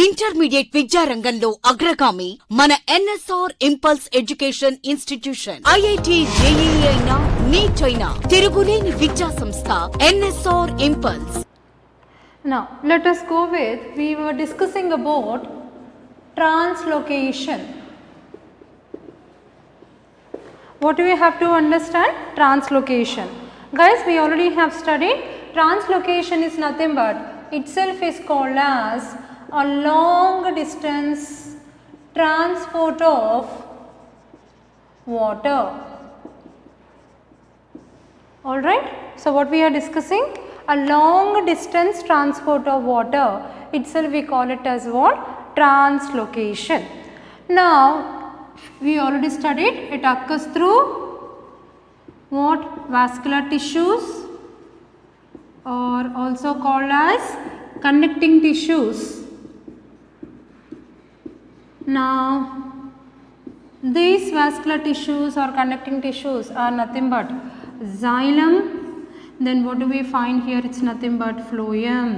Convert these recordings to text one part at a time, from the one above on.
Intermediate విద్యారంగంలో అగ్రగామి మన NSR impulse education institution. IIT JEE అయినా నీట్ అయినా తిరుగులేని విద్యా సంస్థ NSR impulse. Now let us go with, we were discussing about translocation. What do we have to understand? Translocation. Guys, we already have studied translocation is nothing but itself is called as a long distance transport of water. Alright, so what we are discussing? A long distance transport of water, itself we call it as what? Translocation. Now, we already studied it occurs through what? Vascular tissues, or also called as connecting tissues. Now, these vascular tissues or connecting tissues are nothing but xylem. Then what do we find here? It's nothing but phloem.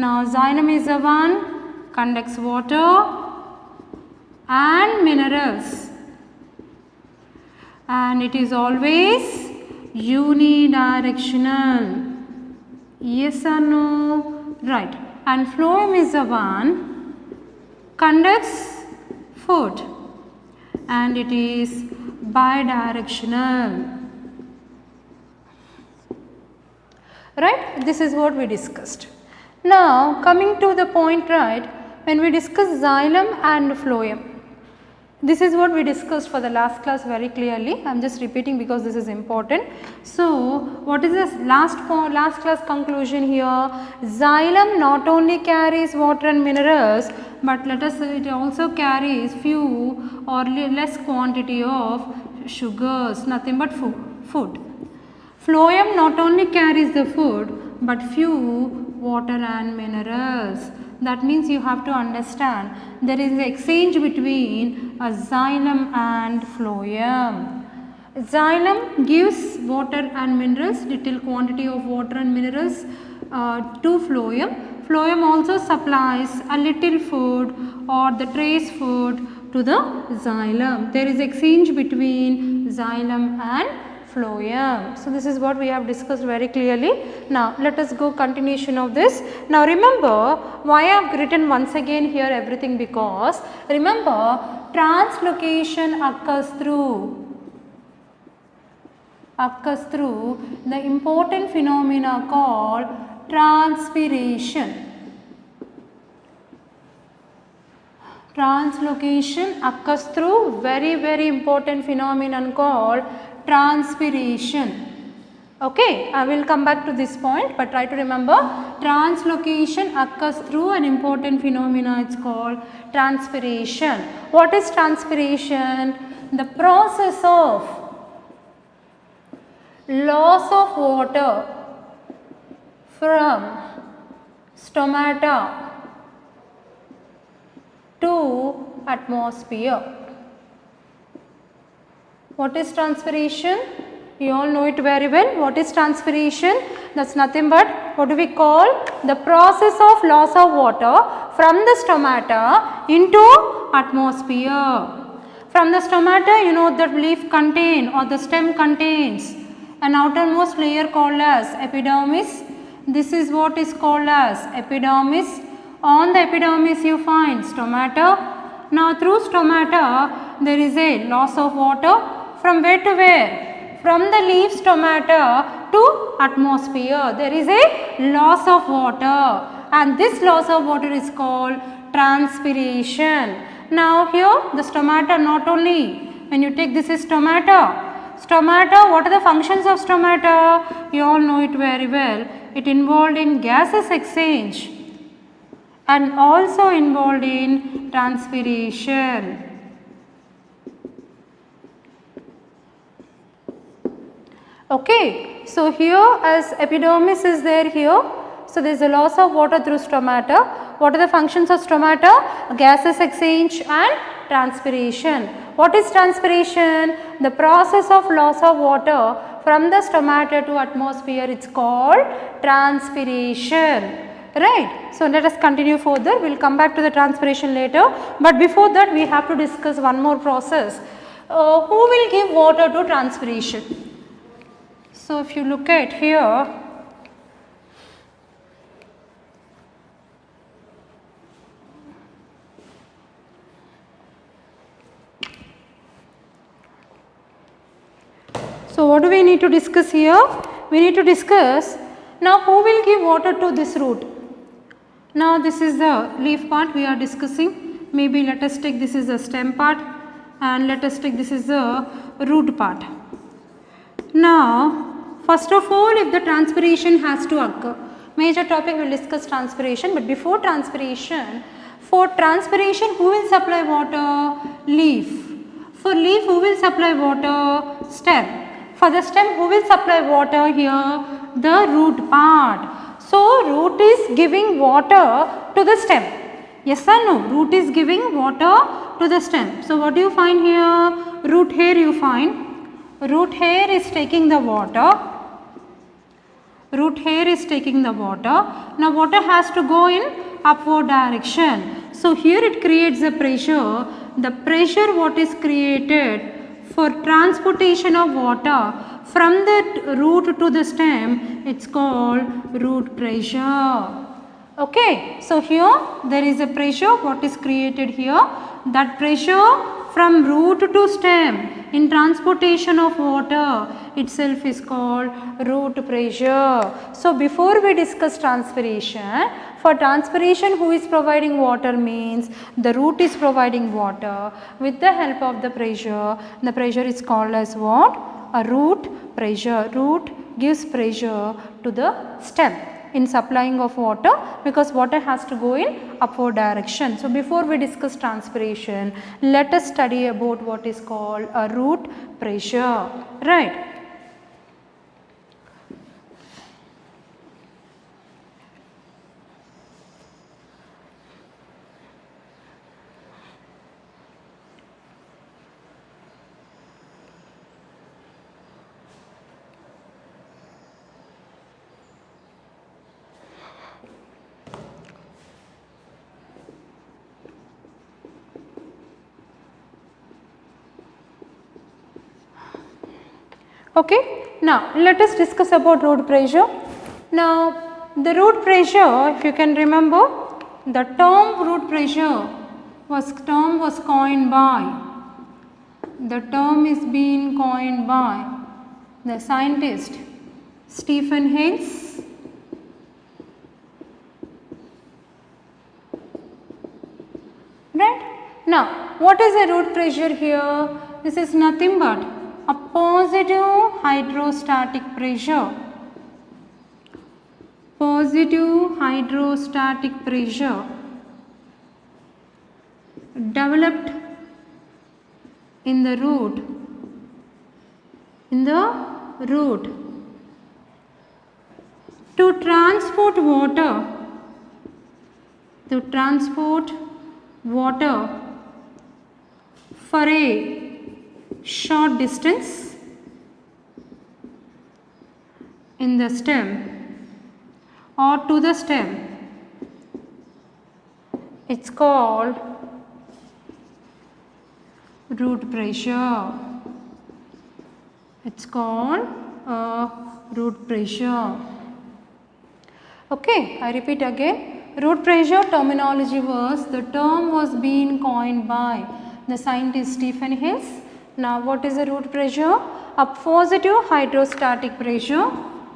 Now, xylem is the one conducts water and minerals, and it is always unidirectional. Yes or no? Right. And phloem is the one conducts food, and it is bidirectional. Right, this is what we discussed. Now coming to the point, right, when we discuss xylem and phloem, this is what we discussed for the last class very clearly. I am just repeating because this is important. So what is this last class conclusion here? Xylem not only carries water and minerals, but let us say it also carries few or less quantity of sugars, nothing but food. Phloem not only carries the food but few water and minerals. That means you have to understand there is an exchange between a xylem and phloem. Xylem gives water and minerals, little quantity of water and minerals to phloem. Phloem also supplies a little food or the trace food to the xylem. There is exchange between xylem and phloem. So this is what we have discussed very clearly. Now let us go continuation of this. Now remember why I have written once again here everything, because remember translocation occurs through the important phenomena called transpiration. Translocation occurs through very important phenomenon called transpiration. Okay, I will come back to this point, but try to remember translocation occurs through an important phenomena, it's called transpiration. What is transpiration? The process of loss of water from stomata to atmosphere. What is transpiration? You all know it very well. What is transpiration? That's nothing but what do we call? The process of loss of water from the stomata into atmosphere. From the stomata, you know, the leaf contain or the stem contains an outermost layer called as epidermis. This is what is called as epidermis. On the epidermis you find stomata. Now through stomata there is a loss of water. From where to where? From the leaf stomata to atmosphere. There is a loss of water, and this loss of water is called transpiration. Now here the stomata, not only when you take this is stomata. Stomata, what are the functions of stomata? You all know it very well. It involved in gases exchange and also involved in transpiration. Okay, so here as epidermis is there here, so there is a loss of water through stomata. What are the functions of stomata? Gases exchange and transpiration. What is transpiration? The process of loss of water from the stomata to atmosphere, it's called transpiration. right. So, let us continue further, we will come back to the transpiration later, but before that we have to discuss one more process. Who will give water to transpiration? So, if you look at here, so what do we need to discuss here? We need to discuss now who will give water to this root. Now, this is the leaf part we are discussing, maybe let us take this is the stem part and let us take this is the root part. Now, first of all, if the transpiration has to occur, major topic we will discuss transpiration, but before transpiration, for transpiration who will supply water? Leaf. For leaf who will supply water? Stem. For the stem who will supply water here? The root part. So, root is giving water to the stem. Yes or no? Root is giving water to the stem. So, what do you find here? Root hair you find. Root hair is taking the water. Root hair is taking the water. Now, water has to go in upward direction. So, here it creates a pressure. The pressure what is created for transportation of water from the root to the stem, it is called root pressure. Okay. So, here there is a pressure what is created here, that pressure from root to stem in transportation of water itself is called root pressure. So, before we discuss transpiration, for transpiration who is providing water means the root is providing water with the help of the pressure is called as what? A root pressure. Root gives pressure to the stem in supplying of water, because water has to go in upward direction. So, before we discuss transpiration, let us study about what is called a root pressure, right. Okay. Now, let us discuss about root pressure. Now, the root pressure, if you can remember, the term root pressure was coined by, the term is being coined by the scientist Stephen Hales, right. Now, what is the root pressure here? This is nothing but a positive hydrostatic pressure. Positive hydrostatic pressure developed in the root, to transport water for a short distance in the stem or to the stem. It is called root pressure. It is called root pressure. Okay, I repeat again. Root pressure terminology was, the term was being coined by the scientist Stephen Hales. Now, what is the root pressure? A positive hydrostatic pressure.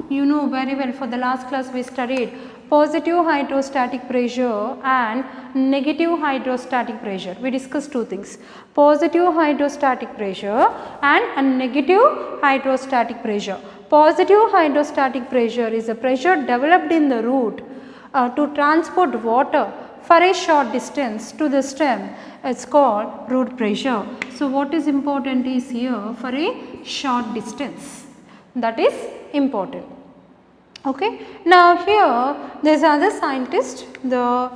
You know very well, for the last class we studied positive hydrostatic pressure and negative hydrostatic pressure. We discussed two things, positive hydrostatic pressure and a negative hydrostatic pressure. Positive hydrostatic pressure is a pressure developed in the root to transport water for a short distance to the stem. It is called root pressure. So, what is important is here, for a short distance, that is important. Okay. Now, here there is another scientist, the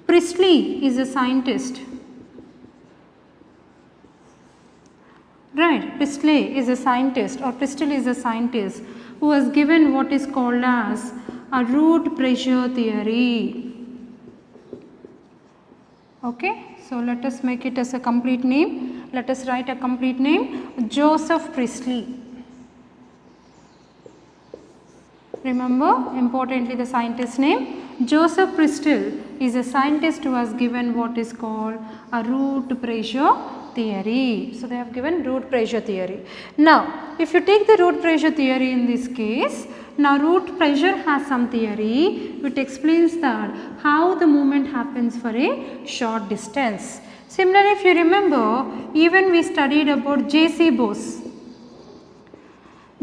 Priestley is a scientist, right. Priestley is a scientist, or Priestley is a scientist who has given what is called as a root pressure theory. Okay, so let us make it as a complete name. Let us write a complete name, Joseph Priestley. Remember, importantly, the scientist name. Joseph Priestley is a scientist who has given what is called a root pressure theory. So, they have given root pressure theory. Now, if you take the root pressure theory in this case, now root pressure has some theory which explains that how the movement happens for a short distance. Similarly, if you remember, even we studied about J.C. Bose.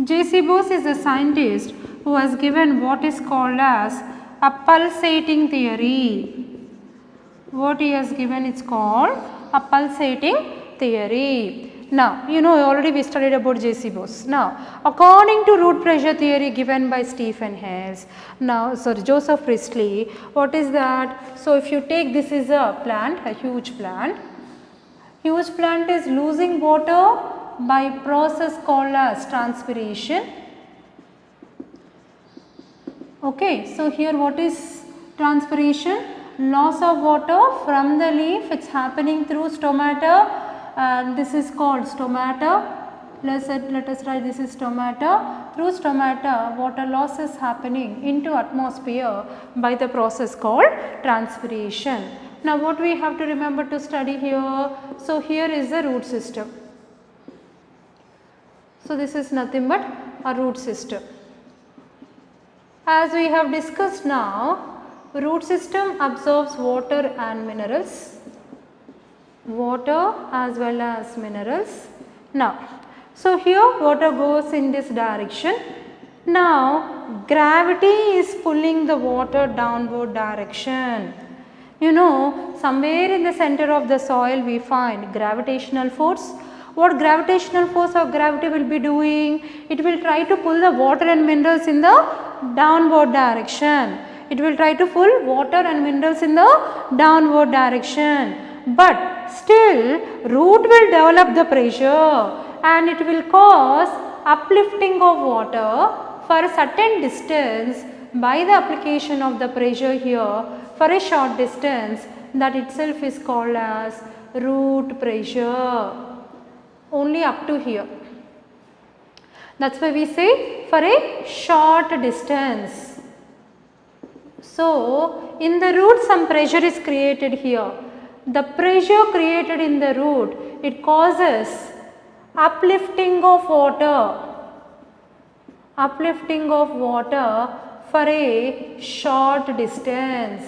J.C. Bose is a scientist who has given what is called as a pulsating theory. What he has given, it's called a pulsating theory. Now, you know, already we studied about J.C. Bose. Now, according to root pressure theory given by Stephen Hales, Joseph Priestley, what is that? So, if you take, this is a plant, a huge plant. Huge plant is losing water by process called as transpiration. Okay, so here what is transpiration? Loss of water from the leaf, it is happening through stomata, and this is called stomata. Let us write, this is stomata. Through stomata, water loss is happening into atmosphere by the process called transpiration. Now, what we have to remember to study here? So, here is the root system. So, this is nothing but a root system. As we have discussed now, root system absorbs water and minerals, water as well as minerals. Now, so here water goes in this direction. Now, gravity is pulling the water downward direction. You know, somewhere in the center of the soil we find gravitational force. What gravitational force of gravity will be doing? It will try to pull the water and minerals in the downward direction. It will try to pull water and minerals in the downward direction. But still, root will develop the pressure and it will cause uplifting of water for a certain distance by the application of the pressure here for a short distance. That itself is called as root pressure. Only up to here. That is why we say for a short distance. So, in the root some pressure is created here. The pressure created in the root, it causes uplifting of water for a short distance.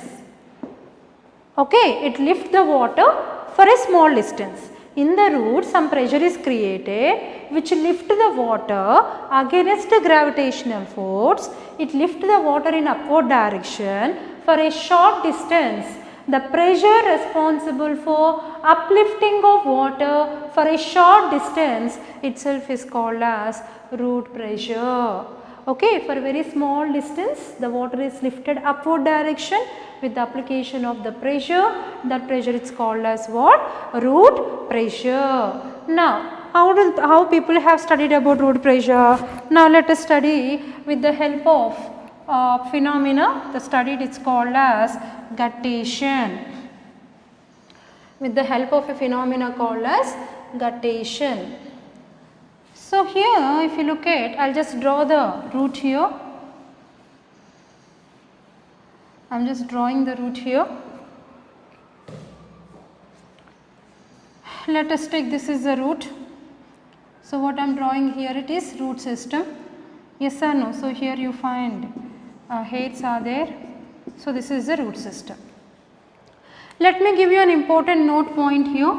Okay, it lifts the water for a small distance. In the root some pressure is created which lift the water against the gravitational force. It lifts the water in upward direction for a short distance. The pressure responsible for uplifting of water for a short distance itself is called as root pressure. Okay, for a very small distance the water is lifted upward direction with the application of the pressure. That pressure is called as what? Root pressure. Now, how people have studied about root pressure? Now, let us study with the help of phenomena. The study is called as guttation. With the help of a phenomena called as guttation. So, here if you look at, I will just draw the root here. I am just drawing the root here. Let us take, this is the root. So, what I am drawing here, it is root system. Yes or no? So, here you find hairs are there. So, this is the root system. Let me give you an important note point here,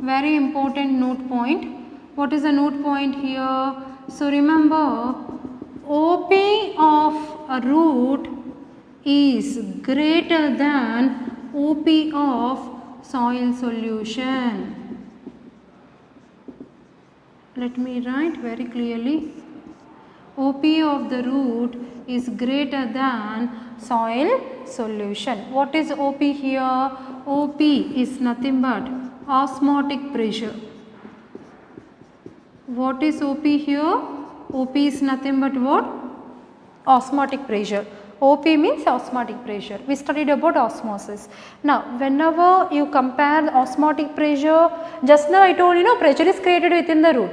very important note point. What is the note point here? So, remember, OP of a root is greater than OP of soil solution. Let me write very clearly. OP of the root is greater than soil solution. What is OP here? OP is nothing but osmotic pressure. What is OP here? OP is nothing but what? Osmotic pressure. OP means osmotic pressure. We studied about osmosis. Now, whenever you compare the osmotic pressure, just now I told you pressure is created within the root.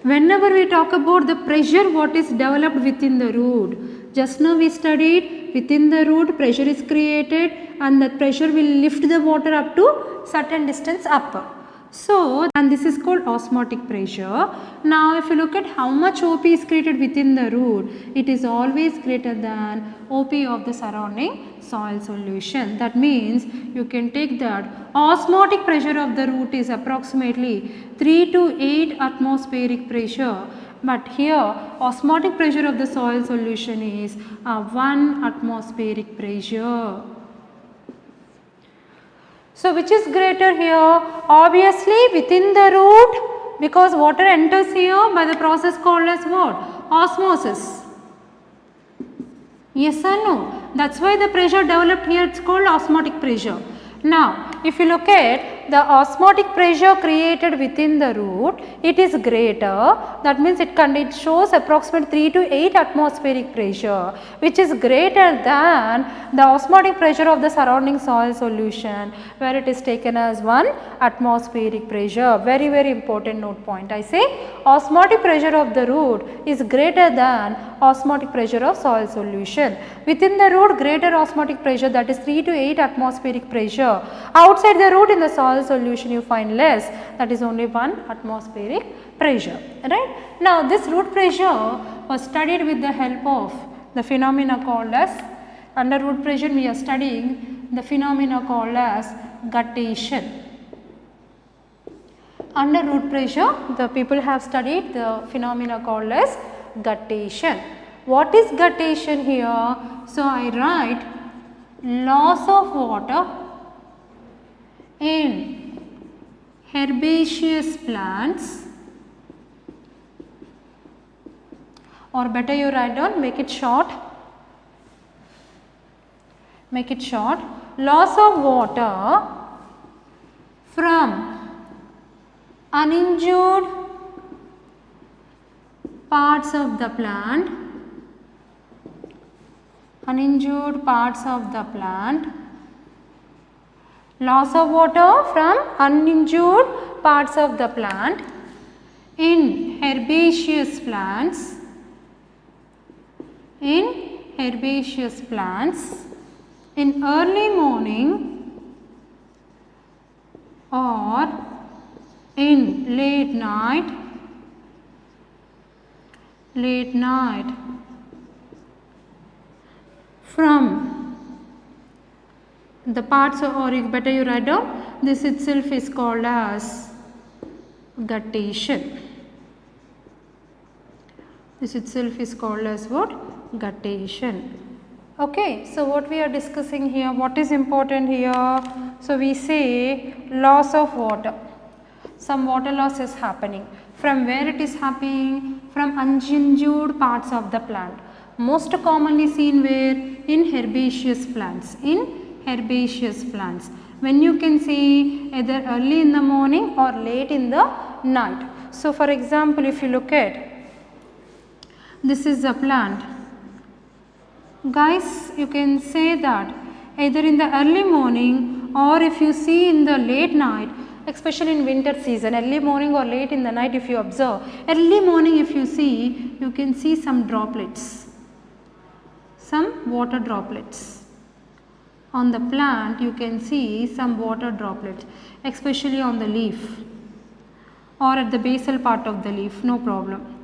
Whenever we talk about the pressure what is developed within the root, just now we studied within the root pressure is created and that pressure will lift the water up to certain distance up. So, and this is called osmotic pressure. Now, if you look at how much OP is created within the root, it is always greater than OP of the surrounding soil solution. That means you can take that osmotic pressure of the root is approximately 3 to 8 atmospheric pressure. But here osmotic pressure of the soil solution is 1 atmospheric pressure. So, which is greater here? Obviously within the root, because water enters here by the process called as what? Osmosis. Yes or no? That is why the pressure developed here, it is called osmotic pressure. Now, if you look at the osmotic pressure created within the root, it is greater. That means it shows approximately 3 to 8 atmospheric pressure, which is greater than the osmotic pressure of the surrounding soil solution, where it is taken as 1 atmospheric pressure. Very, very important note point. I say osmotic pressure of the root is greater than osmotic pressure of soil solution. Within the root, greater osmotic pressure, that is 3 to 8 atmospheric pressure. Outside the root in the soil solution you find less, that is only 1 atmospheric pressure, right. Now, this root pressure was studied with the help of the phenomena called as, under root pressure we are studying the phenomena called as guttation. Under root pressure the people have studied the phenomena called as guttation. What is guttation here? So, I write loss of water in herbaceous plants, or better you write down, make it short, loss of water from uninjured parts of the plant, loss of water from uninjured parts of the plant in herbaceous plants, in early morning or in late night from the parts of, or better you write down, this itself is called as guttation. This itself is called as what? Guttation. Okay, so what we are discussing here, what is important here? So, we say loss of water, some water loss is happening. From where it is happening? From uninjured parts of the plant. Most commonly seen where? In herbaceous plants. When you can see either early in the morning or late in the night. So, for example, if you look at, this is a plant. Guys, you can say that either in the early morning or if you see in the late night, especially in winter season, early morning or late in the night, if you observe, early morning if you see, you can see some droplets, some water droplets. On the plant you can see some water droplets, especially on the leaf or at the basal part of the leaf, no problem.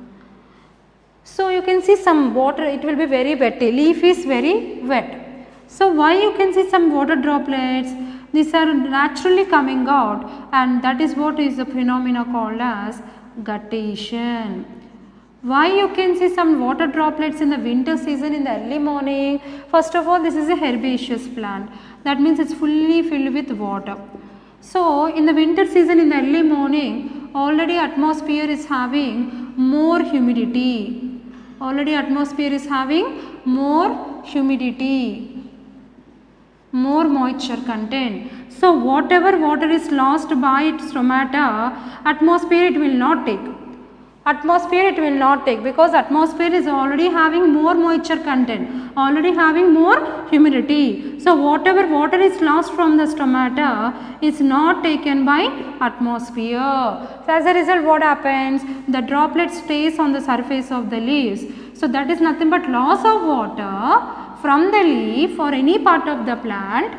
So, you can see some water, it will be very wet, leaf is very wet. So, why you can see some water droplets? These are naturally coming out, and that is what is the phenomena called as guttation. Why you can see some water droplets in the winter season in the early morning? First of all, this is a herbaceous plant, that means it is fully filled with water. So, in the winter season in the early morning, already atmosphere is having more humidity, more moisture content. So, whatever water is lost by its stomata, atmosphere it will not take. Atmosphere it will not take, because atmosphere is already having more moisture content, already having more humidity. So whatever water is lost from the stomata is not taken by atmosphere. So as a result, what happens? The droplet stays on the surface of the leaves. So that is nothing but loss of water from the leaf or any part of the plant,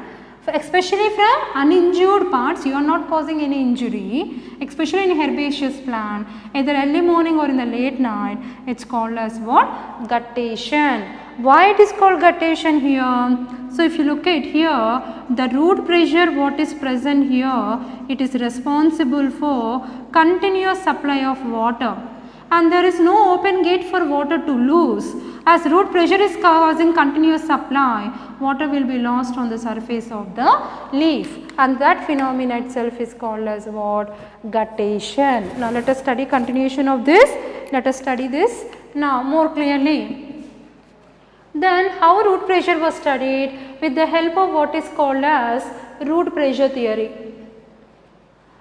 especially from uninjured parts. You are not causing any injury, especially in herbaceous plant, either early morning or in the late night. It's called as what? Guttation. Why it is called guttation here? So if you look at here, the root pressure what is present here, it is responsible for continuous supply of water, and there is no open gate for water to lose. As root pressure is causing continuous supply, water will be lost on the surface of the leaf, and that phenomena itself is called as what? Guttation. Now let us study continuation of this. Let us study this now more clearly. Then how root pressure was studied? With the help of what is called as root pressure theory.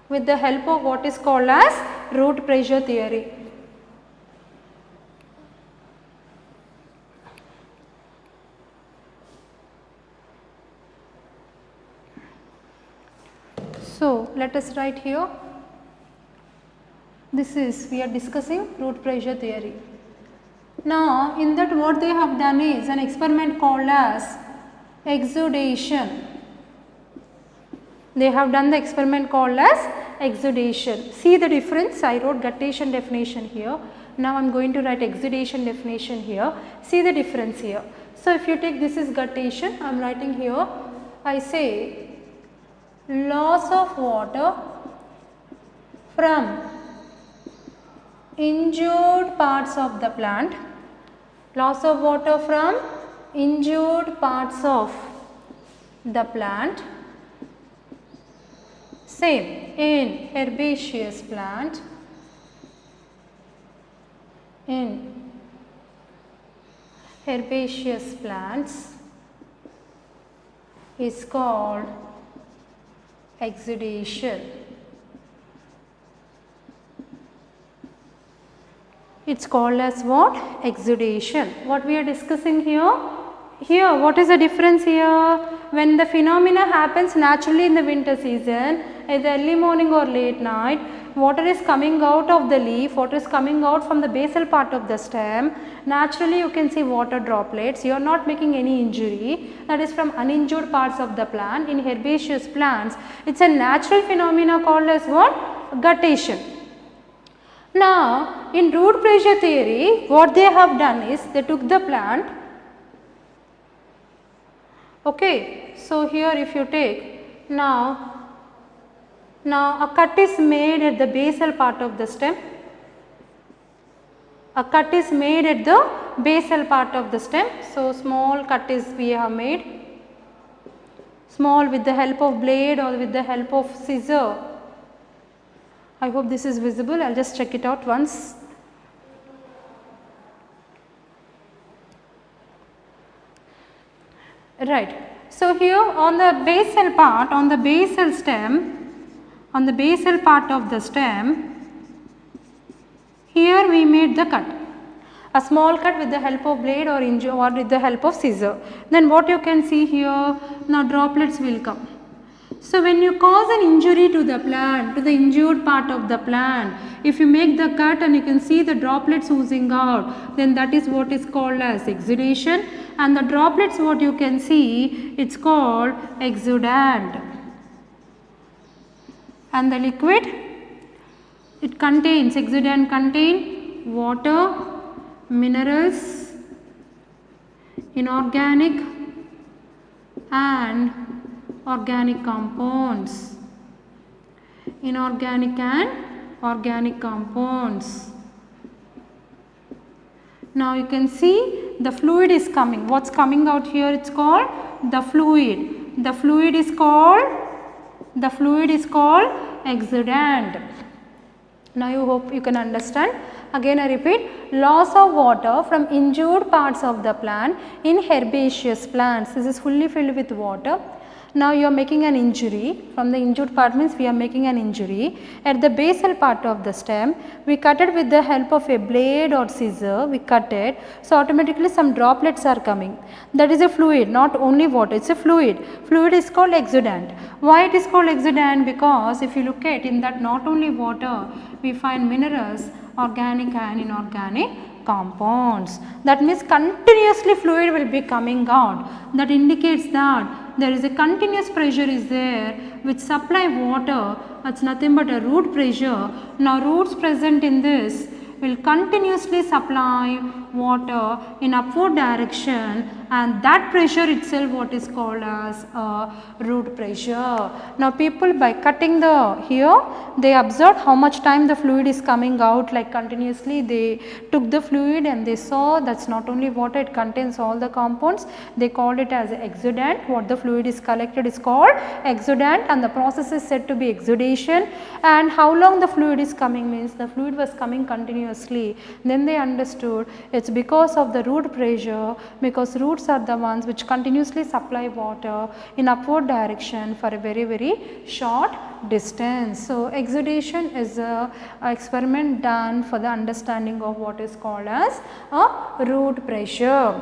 With the help of what is called as root pressure theory. So let us write here, this is, we are discussing root pressure theory. Now in that what they have done is an experiment called as exudation. They have done the experiment called as exudation. See the difference? I wrote guttation definition here. Now I am going to write exudation definition here. See the difference here. So if you take, this is guttation, I am writing here, I say loss of water from injured parts of the plant, loss of water from injured parts of the plant, same in herbaceous plant, in herbaceous plants is called exudation. It's called as what? Exudation. What we are discussing here? Here, what is the difference here? When the phenomena happens naturally in the winter season, either early morning or late night, water is coming out of the leaf, water is coming out from the basal part of the stem. Naturally you can see water droplets, you are not making any injury, that is from uninjured parts of the plant. In herbaceous plants, it's a natural phenomena called as what? Guttation. Now in root pressure theory, what they have done is they took the plant. Okay, so here if you take, now a cut is made at the basal part of the stem. A cut is made at the basal part of the stem. So small cut is we have made, small with the help of blade or with the help of scissor. I hope this is visible. I will just check it out once. Right. So here on the basal part, on the basal stem, on the basal part of the stem, here we made the cut, a small cut with the help of blade or with the help of scissor. Then what you can see here, now droplets will come. So when you cause an injury to the plant, to the injured part of the plant, if you make the cut and you can see the droplets oozing out, then that is what is called as exudation, and the droplets what you can see, it's called exudant. And the liquid, it contains, exudant contain water, minerals, inorganic and organic compounds, inorganic and organic compounds. Now you can see the fluid is coming. What's coming out here? It's called the fluid. The fluid is called exudant. Now you hope you can understand. Again I repeat, loss of water from injured parts of the plant in herbaceous plants. This is fully filled with water. Now you are making an injury. From the injured part means we are making an injury at the basal part of the stem. We cut it with the help of a blade or scissor. We cut it, so automatically some droplets are coming. That is a fluid, not only water, it's a fluid. Fluid is called exudant. Why it is called exudant? Because if you look at in that not only water, we find minerals, organic and inorganic compounds. That means continuously fluid will be coming out. That indicates that there is a continuous pressure is there which supply water. That's nothing but a root pressure. Now roots present in this will continuously supply water in upward direction, and that pressure itself what is called as root pressure. Now people by cutting the here they observed how much time the fluid is coming out, like continuously they took the fluid and they saw that's not only water, it contains all the compounds. They called it as exudant. What the fluid is collected is called exudant, and the process is said to be exudation. And how long the fluid is coming means the fluid was coming continuously. Then they understood it's because of the root pressure, because roots are the ones which continuously supply water in upward direction for a very short distance. So exudation is a experiment done for the understanding of what is called as a root pressure.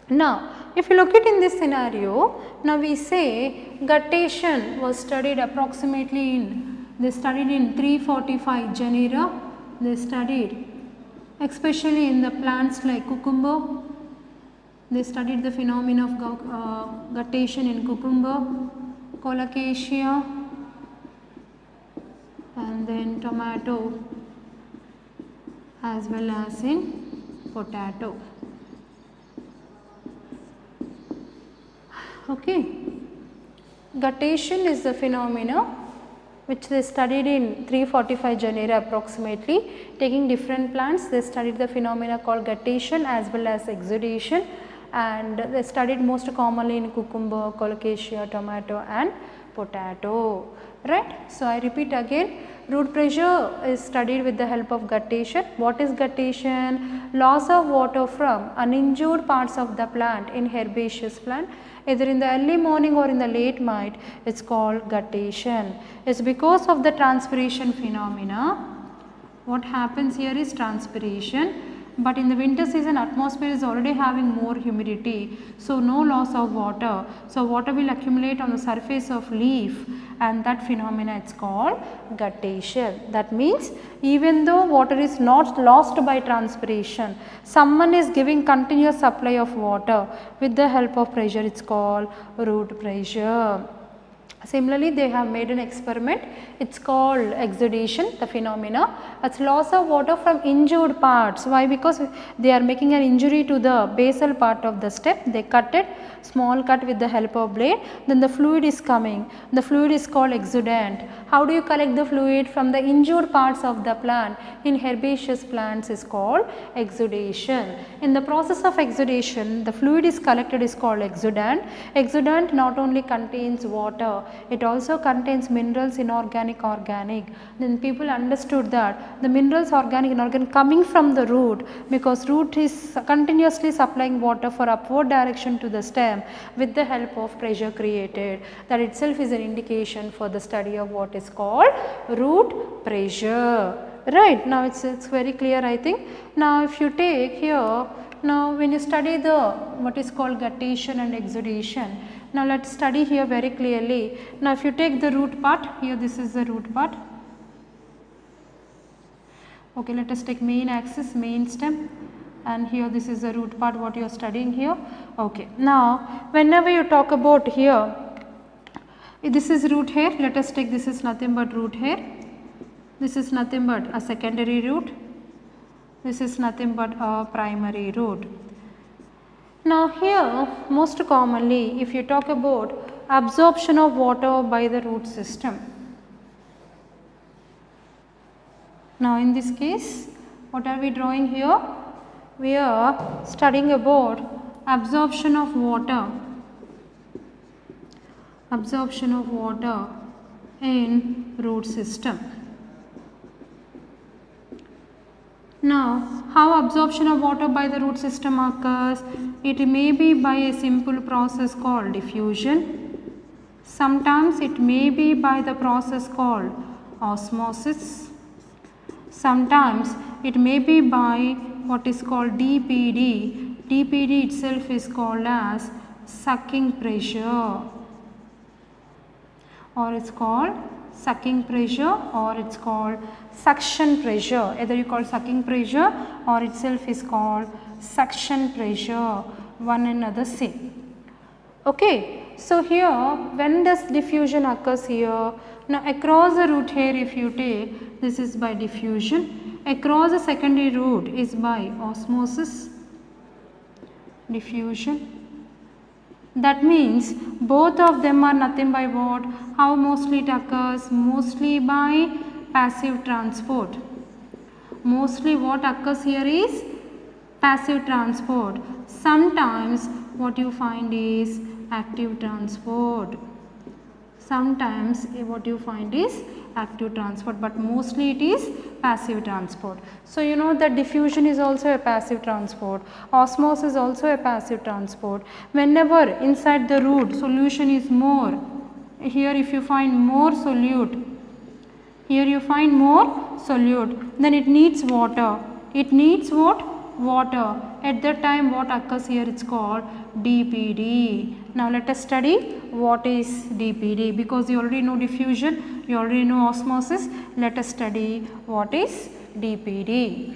Now if you look at in this scenario, now we say guttation was studied approximately in, they studied in 345 genera. They studied especially in the plants like cucumber. They studied the phenomena of guttation in cucumber, colocasia, and then tomato as well as in potato. Okay. Guttation is the phenomena which they studied in 345 genera approximately. Taking different plants, they studied the phenomena called guttation as well as exudation, and they studied most commonly in cucumber, colocasia, tomato and potato, right. So I repeat again, root pressure is studied with the help of guttation. What is guttation? Loss of water from uninjured parts of the plant in herbaceous plant, either in the early morning or in the late night. It's called guttation. It's because of the transpiration phenomena. What happens here is transpiration, but in the winter season atmosphere is already having more humidity, so no loss of water. So water will accumulate on the surface of leaf, and that phenomena it's called guttation. That means even though water is not lost by transpiration, someone is giving continuous supply of water with the help of pressure, it's called root pressure. Similarly, they have made an experiment, it's called exudation, the phenomena. It's loss of water from injured parts. Why? Because they are making an injury to the basal part of the stem. They cut it, small cut with the help of blade, then the fluid is coming. The fluid is called exudant. How do you collect the fluid? From the injured parts of the plant. In herbaceous plants is called exudation. In the process of exudation, the fluid is collected is called exudant. Exudant not only contains water, it also contains minerals, inorganic, organic. Then people understood that the minerals, organic, inorganic coming from the root, because root is continuously supplying water for upward direction to the stem with the help of pressure created. That itself is an indication for the study of what is called root pressure. Right. Now it's very clear, I think. Now if you take here, now when you study the what is called guttation and exudation, now let us study here very clearly. Now if you take the root part, here this is the root part. Okay, let us take main axis, main stem, and here this is the root part what you are studying here. Okay. Now whenever you talk about here, this is root hair, let us take this is nothing but root hair. This is nothing but a secondary root. This is nothing but a primary root. Now here most commonly if you talk about absorption of water by the root system. Now in this case, what are we drawing here? We are studying about absorption of water in root system. Now how absorption of water by the root system occurs? It may be by a simple process called diffusion. Sometimes it may be by the process called osmosis. Sometimes it may be by what is called DPD. DPD itself is called as sucking pressure, or it's called sucking pressure, or it's called suction pressure. Either you call sucking pressure or itself is called suction pressure, one and other same. Okay. So, here when does diffusion occurs here? Now, across the root here if you take, this is by diffusion, across the secondary root is by osmosis, diffusion. That means both of them are nothing by what? How mostly it occurs? Mostly by passive transport. Mostly what occurs here is passive transport. Sometimes what you find is active transport. Sometimes what you find is active transport, but mostly it is passive transport. So, you know that diffusion is also a passive transport, osmosis is also a passive transport. Whenever inside the root solution is more, here if you find more solute, here you find more solute, then it needs water. It needs what? Water. At that time what occurs here, it's called DPD. Now let us study what is DPD, because you already know diffusion, you already know osmosis. Let us study what is DPD.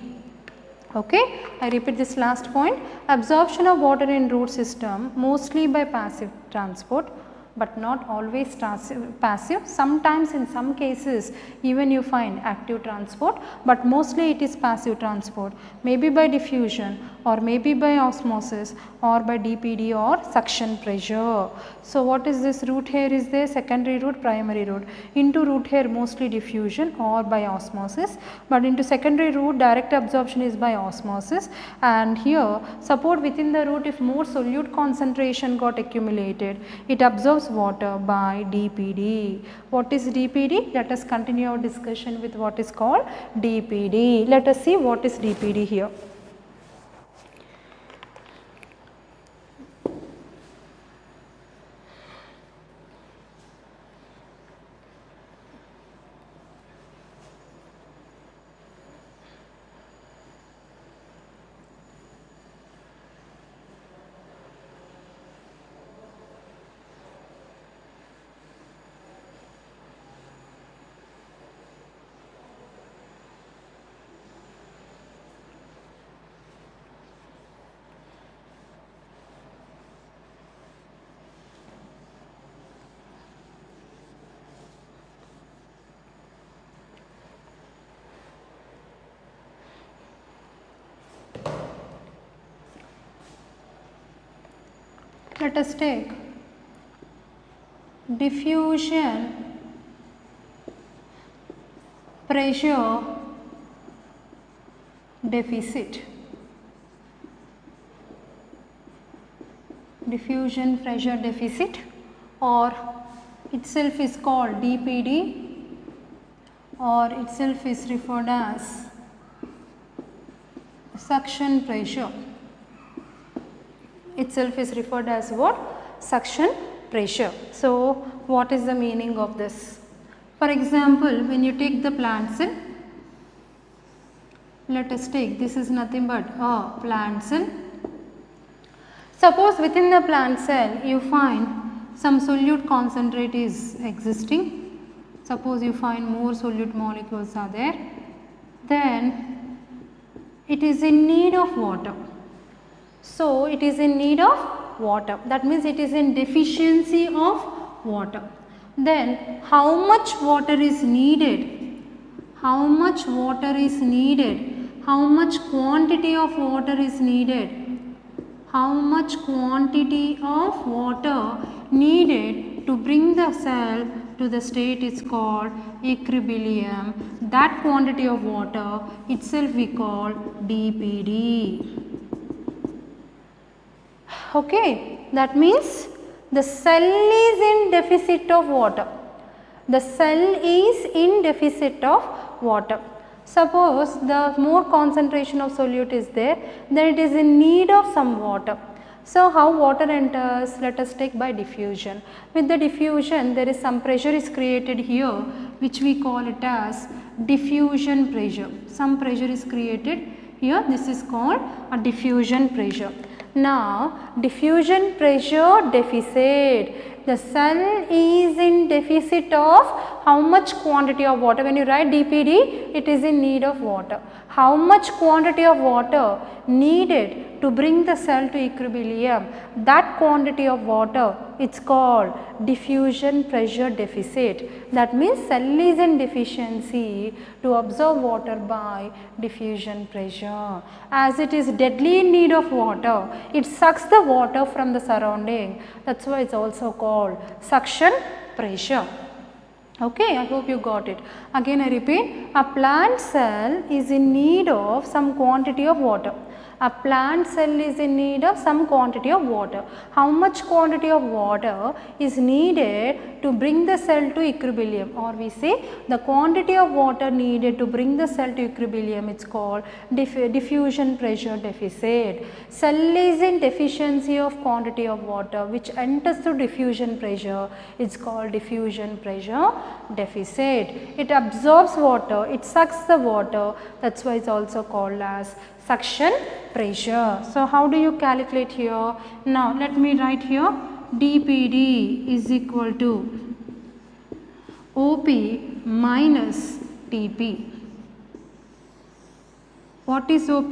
Okay. I repeat this last point. Absorption of water in root system mostly by passive transport, but not always passive. Sometimes in some cases even you find active transport, but mostly it is passive transport, maybe by diffusion or maybe by osmosis or by DPD or suction pressure. So, what is this root here is there? Secondary root, primary root. Into root here mostly diffusion or by osmosis, but into secondary root direct absorption is by osmosis. And here suppose within the root if more solute concentration got accumulated, it absorbs water by DPD. What is DPD? Let us continue our discussion with what is called DPD. Let us see what is DPD here. Let us take diffusion pressure deficit. Diffusion pressure deficit, or itself is called DPD, or itself is referred as suction pressure. Itself is referred as what? Suction pressure. So, what is the meaning of this? For example, when you take the plant cell, let us take, this is nothing but a plant cell. Suppose within the plant cell you find some solute concentrate is existing. Suppose you find more solute molecules are there, then it is in need of water. So, it is in need of water, that means it is in deficiency of water. Then how much water is needed? How much water is needed? How much quantity of water is needed? How much quantity of water needed to bring the cell to the state is called equilibrium. That quantity of water itself we call DPD. Okay, that means the cell is in deficit of water. The cell is in deficit of water. Suppose the more concentration of solute is there, then it is in need of some water. So, how water enters? Let us take by diffusion. With the diffusion, there is some pressure is created here, which we call it as diffusion pressure. Some pressure is created here, this is called a diffusion pressure. Now, diffusion pressure deficit. The cell is in deficit of how much quantity of water? When you write DPD, it is in need of water. How much quantity of water needed to bring the cell to equilibrium? That quantity of water, it's called diffusion pressure deficit. That means cell is in deficiency to absorb water by diffusion pressure. As it is deadly in need of water, it sucks the water from the surrounding. That's why it's also called suction pressure. Okay, I hope you got it. Again I repeat, a plant cell is in need of some quantity of water. A plant cell is in need of some quantity of water. How much quantity of water is needed to bring the cell to equilibrium, or we say the quantity of water needed to bring the cell to equilibrium, it's called diffusion pressure deficit. Cell is in deficiency of quantity of water which enters through diffusion pressure, it's called diffusion pressure deficit. It absorbs water, it sucks the water, that's why it's also called as suction pressure. So, how do you calculate here? Now, let me write here dPd is equal to OP minus Tp. What is OP?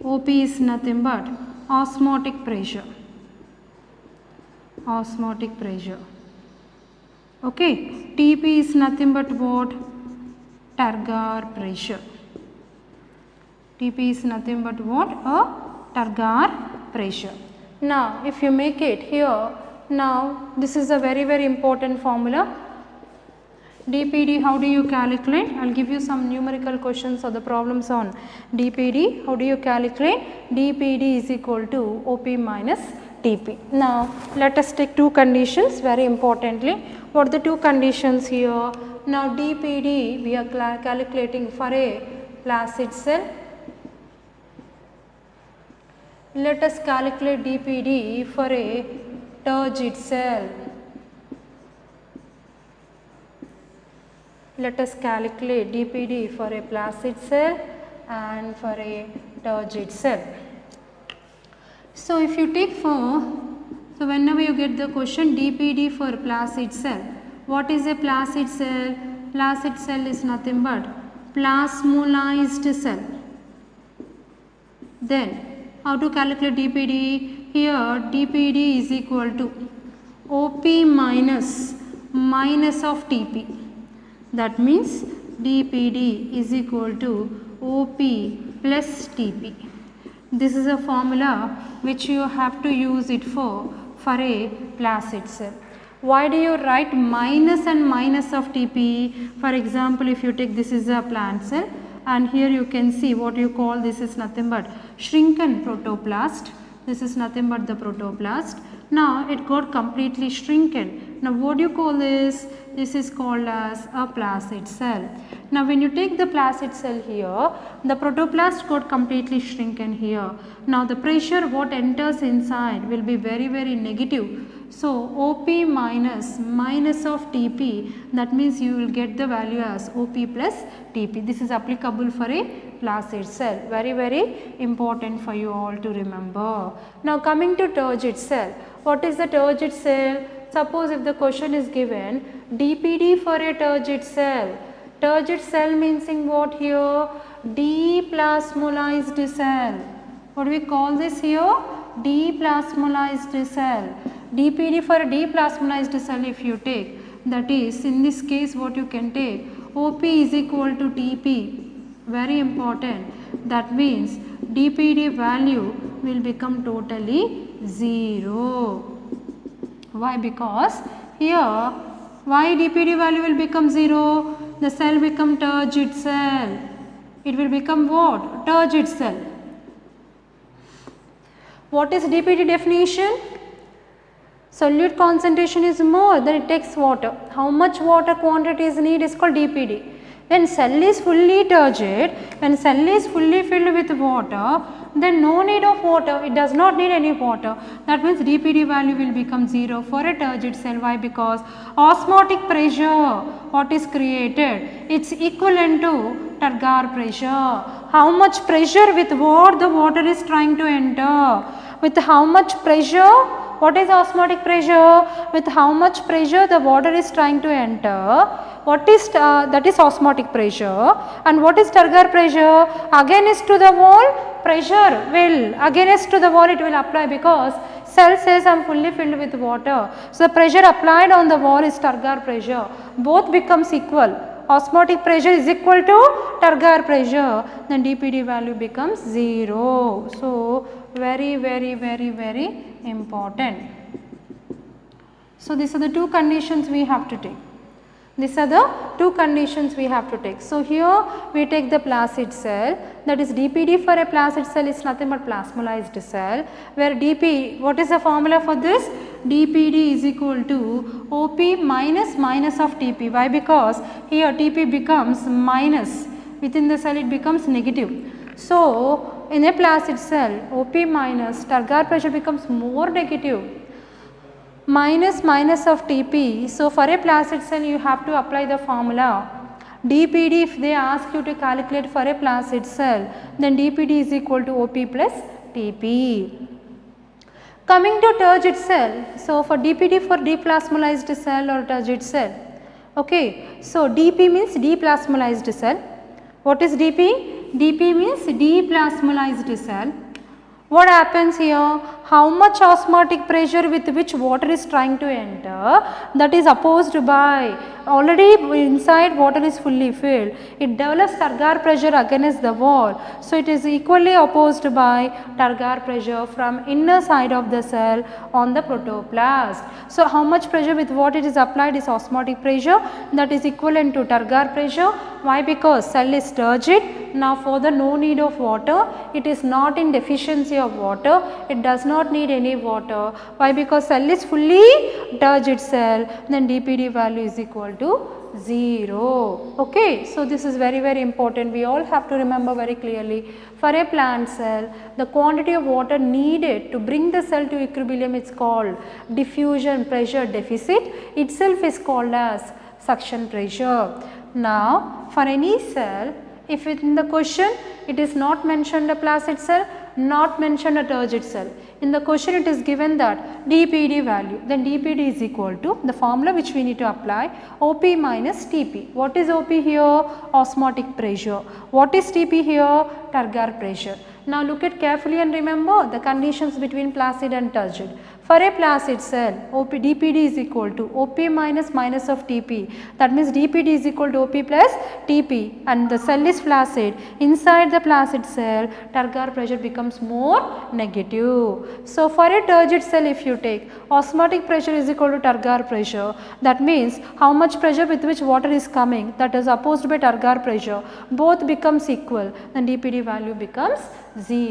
OP is nothing but osmotic pressure. Osmotic pressure. Okay. Tp is nothing but what? Turgor pressure. Tp is nothing but what? A Turgor pressure. Now, if you make it here, now this is a very important formula. dPd, how do you calculate? I will give you some numerical questions or the problems on dPd. How do you calculate? dPd is equal to OP minus Tp. Now, let us take two conditions very importantly. What are the two conditions here? Now, dPd we are calculating for a placid cell. Let us calculate dPd for a turgid cell. Let us calculate dPd for a placid cell and for a turgid cell. So, if you take so whenever you get the question dPd for placid cell, what is a placid cell? Placid cell is nothing but plasmolized cell. Then, how to calculate dPd? Here dPd is equal to OP minus of Tp. That means dPd is equal to OP plus Tp. This is a formula which you have to use it for a placid cell. Why do you write minus and minus of Tp? For example, if you take this is a plant cell and here you can see what you call this is nothing but shrunken protoplast. This is nothing but the protoplast. Now, it got completely shrunken. Now, what do you call this? This is called as a placid cell. Now, when you take the placid cell here, the protoplast got completely shrunken here. Now, the pressure what enters inside will be very negative. So, OP minus of Tp, that means you will get the value as OP plus Tp. This is applicable for a placid cell. Very important for you all to remember. Now, coming to turgid cell. What is the turgid cell? Suppose if the question is given dPd for a turgid cell. Turgid cell means in what here? Deplasmolized cell. What do we call this here? Deplasmolized cell. dPd for a deplasmolized cell if you take, that is in this case what you can take? OP is equal to Tp. Very important. That means dPd value will become totally 0. Why? Because here, why dPd value will become 0? The cell become turgid cell. It will become what? Turgid cell. What is dPd definition? Solute concentration is more than it takes water. How much water quantity is needed is called dPd. When cell is fully turgid, when cell is fully filled with water, then no need of water, it does not need any water. That means dPd value will become 0 for a turgid cell. Why? Because osmotic pressure, what is created, it's equivalent to turgor pressure. How much pressure with what the water is trying to enter? With how much pressure? What is osmotic pressure? With how much pressure the water is trying to enter? What is that is osmotic pressure, and what is turgor pressure? Against to the wall, pressure will against to the wall it will apply, because cell says I am fully filled with water. So the pressure applied on the wall is turgor pressure. Both becomes equal. Osmotic pressure is equal to turgor pressure, then dPd value becomes 0. So very important. So these are the two conditions we have to take. These are the two conditions we have to take. So here we take the placid cell, that is dPd for a placid cell is nothing but plasmolized cell, where dP, what is the formula for this? dPd is equal to OP minus of Tp. Why? Because here Tp becomes minus, within the cell it becomes negative. So in a placid cell, OP minus turgor pressure becomes more negative, minus of Tp. So for a placid cell you have to apply the formula dPd. If they ask you to calculate for a placid cell, then dPd is equal to OP plus Tp. Coming to turgid cell, so for dPd for deplasmolized cell or turgid cell, okay, so dP means deplasmolized cell. What is dP? dP means deplasmolized cell. What happens here? How much osmotic pressure with which water is trying to enter, that is opposed by, already inside water is fully filled, it develops turgor pressure against the wall. So it is equally opposed by turgor pressure from inner side of the cell on the protoplast. So how much pressure with what it is applied is osmotic pressure, that is equivalent to turgor pressure. Why? Because cell is turgid. Now for the no need of water, it is not in deficiency of water, it does not need any water. Why? Because cell is fully turgid cell, then dPd value is equal to 0. Okay, so this is very important. We all have to remember very clearly, for a plant cell, the quantity of water needed to bring the cell to equilibrium is called diffusion pressure deficit, itself is called as suction pressure. Now for any cell, if in the question it is not mentioned a placid cell, not mentioned a turgid cell, in the question it is given that dPd value, then dPd is equal to the formula which we need to apply, OP minus Tp. What is OP here? Osmotic pressure. What is Tp here? Turgor pressure. Now look at carefully and remember the conditions between placid and turgid. For a placid cell, dPd is equal to OP minus of Tp. That means dPd is equal to OP plus Tp, and the cell is placid. Inside the placid cell, turgor pressure becomes more negative. So for a turgid cell, if you take osmotic pressure is equal to turgor pressure, that means how much pressure with which water is coming, that is opposed by turgor pressure, both becomes equal, then dPd value becomes 0.